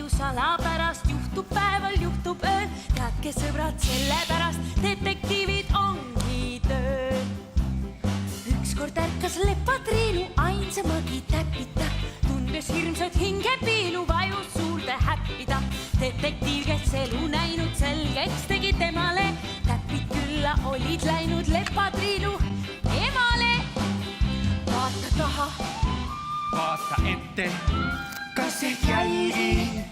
palju salapärast juhtub päeval, juhtub ööl. Teadke sõbrad, selle pärast detektiivid ongi tööl. Ükskord ärkas Lepatriinu ainsamagi täpita, tundes hirmsat hingepiinu, vajus suurde häppida. Detektiiv, kes elu näinud, selgeks tegi temale, täpid külla olid läinud Lepatriinu emale. Vaata taha, vaata ette, kas ehk jälgi